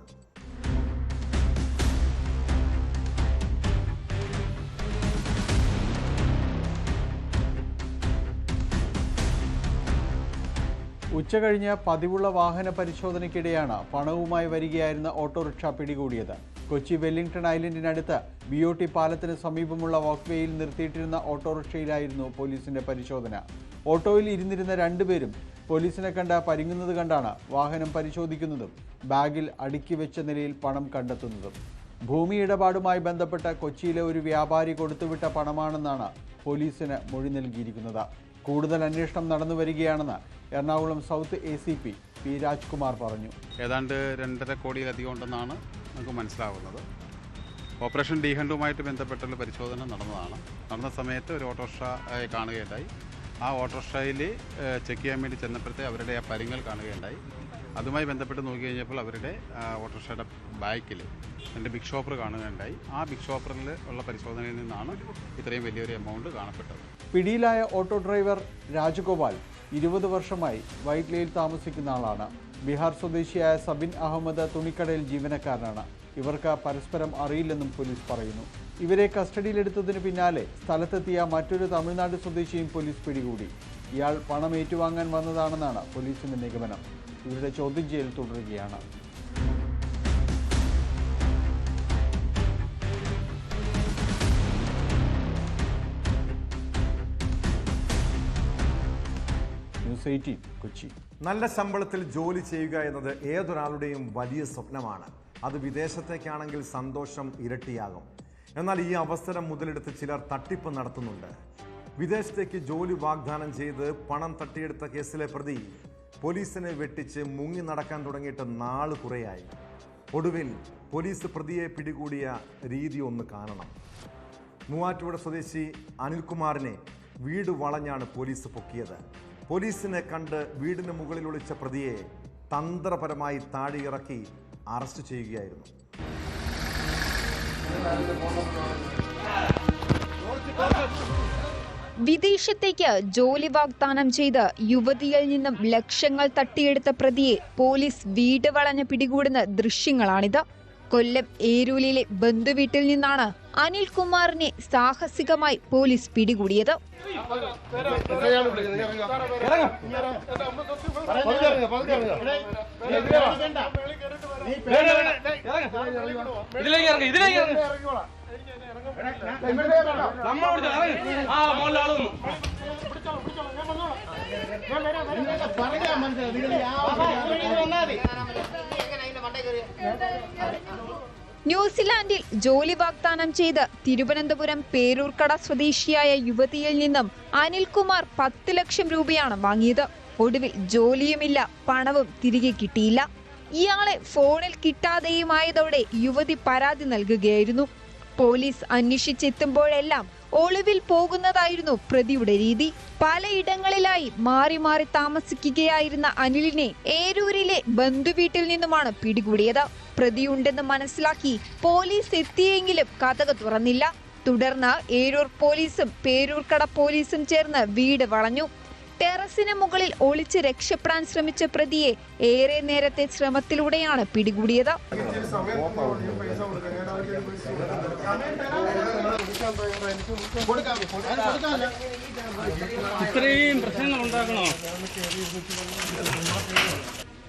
ഉച്ചകഴിഞ്ഞ് പതിവുള്ള വാഹന പരിശോധനയ്ക്കിടെയാണ് പണവുമായി വരികയായിരുന്ന ഓട്ടോറിക്ഷ പിടികൂടിയത്. കൊച്ചി വെല്ലിംഗ്ടൺ ഐലൻഡിനടുത്ത് BOT പാലത്തിന് സമീപമുള്ള വാക്ക്വേയിൽ നിർത്തിയിട്ടിരുന്ന ഓട്ടോറിക്ഷയിലായിരുന്നു പോലീസിന്റെ പരിശോധന. ഓട്ടോയിൽ ഇരുന്നിരുന്ന 2 പേരും പോലീസിനെ കണ്ട പരിങ്ങുന്നത് കണ്ടാണ് വാഹനം പരിശോധിക്കുന്നതും ബാഗിൽ അടുക്കി വെച്ച നിലയിൽ പണം കണ്ടെത്തുന്നതും. ഭൂമി ഇടപാടുമായി ബന്ധപ്പെട്ട കൊച്ചിയിലെ ഒരു വ്യാപാരി കൊടുത്തുവിട്ട പണമാണെന്നാണ് പോലീസിന് മൊഴി നൽകിയിരിക്കുന്നത്. കൂടുതൽ അന്വേഷണം നടന്നു വരികയാണെന്ന് Ernakulam south ACP P Rajkumar പറഞ്ഞു. ഏതാണ്ട് 2.5 കോടിയിലധികം ഉണ്ടെന്നാണ് നമുക്ക് മനസ്സിലാവുന്നത്. ഓപ്പറേഷൻ ഡി ഹണ്ടുമായിട്ട് ബന്ധപ്പെട്ടുള്ള പരിശോധന നടന്ന സമയത്ത് ഒരു ഓട്ടോറിക്ഷയെ കാണുകയുണ്ടായി. ആ ഓട്ടോറിക്ഷയിൽ ചെക്ക് ചെയ്യാൻ വേണ്ടി ചെന്നപ്പോഴത്തെ അവരുടെ ആ പരിങ്ങൾ കാണുകയുണ്ടായി. അതുമായി ബന്ധപ്പെട്ട് നോക്കി കഴിഞ്ഞപ്പോൾ അവരുടെ ഓട്ടോറിക്ഷയുടെ ബാക്കിൽ എൻ്റെ ബിഗ് ഷോപ്പർ കാണുകയുണ്ടായി. ആ ബിഗ് ഷോപ്പറിൽ ഉള്ള പരിശോധനയിൽ നിന്നാണ് ഇത്രയും വലിയൊരു എമൗണ്ട് കാണപ്പെട്ടത്. പിടിയിലായ ഓട്ടോ ഡ്രൈവർ രാജഗോപാൽ 20 വർഷമായി വൈറ്റ്ലയിൽ താമസിക്കുന്ന ആളാണ്. ബീഹാർ സ്വദേശിയായ സബിൻ അഹമ്മദ് തുണിക്കടയിൽ ജീവനക്കാരനാണ്. ഇവർക്ക് പരസ്പരം അറിയില്ലെന്നും പോലീസ് പറയുന്നു. ഇവരെ കസ്റ്റഡിയിലെടുത്തതിന് പിന്നാലെ സ്ഥലത്തെത്തിയ മറ്റൊരു തമിഴ്നാട് സ്വദേശിയും പോലീസ് പിടികൂടി. ഇയാൾ പണം ഏറ്റുവാങ്ങാൻ വന്നതാണെന്നാണ് പോലീസിന്റെ നിഗമനം. ഇവരുടെ ചോദ്യം ചെയ്യൽ തുടരുകയാണ്. ന്യൂസ് 18 കൊച്ചി. നല്ല ശമ്പളത്തിൽ ജോലി ചെയ്യുക എന്നത് ഏതൊരാളുടെയും വലിയ സ്വപ്നമാണ്. അത് വിദേശത്തേക്കാണെങ്കിൽ സന്തോഷം ഇരട്ടിയാകും. എന്നാൽ ഈ അവസരം മുതലെടുത്ത് ചിലർ തട്ടിപ്പ് നടത്തുന്നുണ്ട്. വിദേശത്തേക്ക് ജോലി വാഗ്ദാനം ചെയ്ത് പണം തട്ടിയെടുത്ത കേസിലെ പ്രതി പോലീസിനെ വെട്ടിച്ച് മുങ്ങി നടക്കാൻ തുടങ്ങിയിട്ട് നാള് കുറയായി. ഒടുവിൽ പോലീസ് പ്രതിയെ പിടികൂടിയ രീതി ഒന്ന് കാണണം. മൂവാറ്റുപുഴ സ്വദേശി അനിൽകുമാറിനെ വീട് വളഞ്ഞാണ് പോലീസ് പൊക്കിയത്. പോലീസിനെ കണ്ട് വീടിന് മുകളിൽ ഒളിച്ച പ്രതിയെ തന്ത്രപരമായി താഴെയിറക്കി അറസ്റ്റ് ചെയ്യുകയായിരുന്നു. വിദേശത്തേക്ക് ജോലി വാഗ്ദാനം ചെയ്ത് യുവതിയിൽ നിന്നും ലക്ഷങ്ങൾ തട്ടിയെടുത്ത പ്രതിയെ പോലീസ് വീട് വളഞ്ഞ് പിടികൂടുന്ന ദൃശ്യങ്ങളാണിത്. കൊല്ലം ഏരൂലിലെ ബന്ധുവീട്ടിൽ നിന്നാണ് അനിൽകുമാറിനെ സാഹസികമായി പോലീസ് പിടികൂടിയത്. ന്യൂസിലാൻഡിൽ ജോലി വാഗ്ദാനം ചെയ്ത് തിരുവനന്തപുരം പേരൂർക്കട സ്വദേശിയായ യുവതിയിൽ നിന്നും അനിൽകുമാർ 10 ലക്ഷം രൂപയാണ് വാങ്ങിയത്. ഒടുവിൽ ജോലിയുമില്ല, പണവും തിരികെ കിട്ടിയില്ല. ഇയാളെ ഫോണിൽ കിട്ടാതെയുമായതോടെ യുവതി പരാതി നൽകുകയായിരുന്നു. പോലീസ് അന്വേഷിച്ചെത്തുമ്പോഴെല്ലാം ഒളിവിൽ പോകുന്നതായിരുന്നു പ്രതിയുടെ രീതി. പലയിടങ്ങളിലായി മാറി മാറി താമസിക്കുകയായിരുന്ന അനിലിനെ ഏരൂരിലെ ബന്ധുവീട്ടിൽ നിന്നുമാണ് പിടികൂടിയത്. പ്രതിയുണ്ടെന്ന് മനസ്സിലാക്കി പോലീസ് എത്തിയെങ്കിലും കതക് തുറന്നില്ല. തുടർന്ന് ഏരൂർ പോലീസും പേരൂർക്കട പോലീസും ചേർന്ന് വീട് വളഞ്ഞു. ടെറസിന് മുകളിൽ ഒളിച്ച് രക്ഷപ്പെടാൻ ശ്രമിച്ച പ്രതിയെ ഏറെ നേരത്തെ ശ്രമത്തിലൂടെയാണ് പിടികൂടിയത്.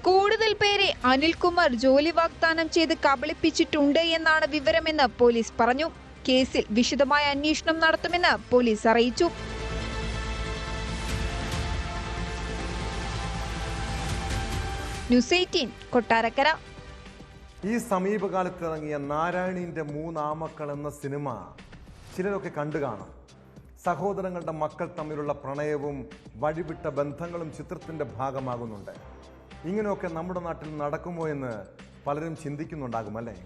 കൂടുതൽ പേരെ അനിൽകുമാർ ജോലി വാഗ്ദാനം ചെയ്ത് കബളിപ്പിച്ചിട്ടുണ്ട് എന്നാണ് വിവരമെന്ന് പോലീസ് പറഞ്ഞു. കേസിൽ വിശദമായ അന്വേഷണം നടത്തുമെന്ന് പോലീസ് അറിയിച്ചു. ന്യൂസ് 18 കൊട്ടാരക്കര. ഈ സമീപകാലത്ത് ഇറങ്ങിയ നാരായണീൻ്റെ 3 ആമക്കൾ എന്ന സിനിമ ചിലരൊക്കെ കണ്ടു കാണും. സഹോദരങ്ങളുടെ മക്കൾ തമ്മിലുള്ള പ്രണയവും വഴിവിട്ട ബന്ധങ്ങളും ചിത്രത്തിൻ്റെ ഭാഗമാകുന്നുണ്ട്. ഇങ്ങനെയൊക്കെ നമ്മുടെ നാട്ടിൽ നടക്കുമോ എന്ന് പലരും ചിന്തിക്കുന്നുണ്ടാകുമല്ലേ?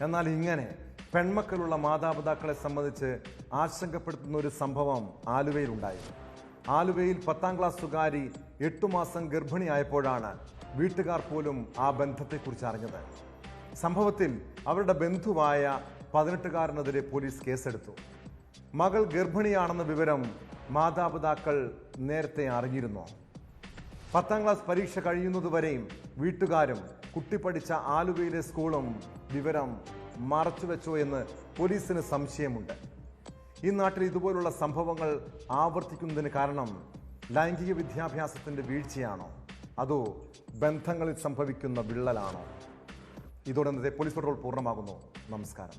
എന്നാൽ ഇങ്ങനെ പെൺമക്കളുള്ള മാതാപിതാക്കളെ സംബന്ധിച്ച് ആശങ്കപ്പെടുത്തുന്ന ഒരു സംഭവം ആലുവയിലുണ്ടായിരുന്നു. ആലുവയിൽ 10ാം ക്ലാസ്സുകാരി 8 മാസം ഗർഭിണിയായപ്പോഴാണ് വീട്ടുകാർ പോലും ആ ബന്ധത്തെക്കുറിച്ച് അറിഞ്ഞത്. സംഭവത്തിൽ അവരുടെ ബന്ധുവായ 18കാരനെതിരെ പോലീസ് കേസെടുത്തു. മകൾ ഗർഭിണിയാണെന്ന വിവരം മാതാപിതാക്കൾ നേരത്തെ അറിഞ്ഞിരുന്നു. 10ാം ക്ലാസ് പരീക്ഷ കഴിയുന്നതുവരെയും വീട്ടുകാരും കുട്ടി പഠിച്ച ആലുവയിലെ സ്കൂളും വിവരം മറച്ചുവെച്ചോ എന്ന് പോലീസിന് സംശയമുണ്ട്. ഈ നാട്ടിൽ ഇതുപോലുള്ള സംഭവങ്ങൾ ആവർത്തിക്കുന്നതിന് കാരണം ലൈംഗിക വിദ്യാഭ്യാസത്തിൻ്റെ വീഴ്ചയാണോ അതോ ബന്ധങ്ങളിൽ സംഭവിക്കുന്ന വിള്ളലാണോ? ഇതോടെ പോലീസ് പട്രോൾ പൂർണ്ണമാകുന്നു. നമസ്കാരം.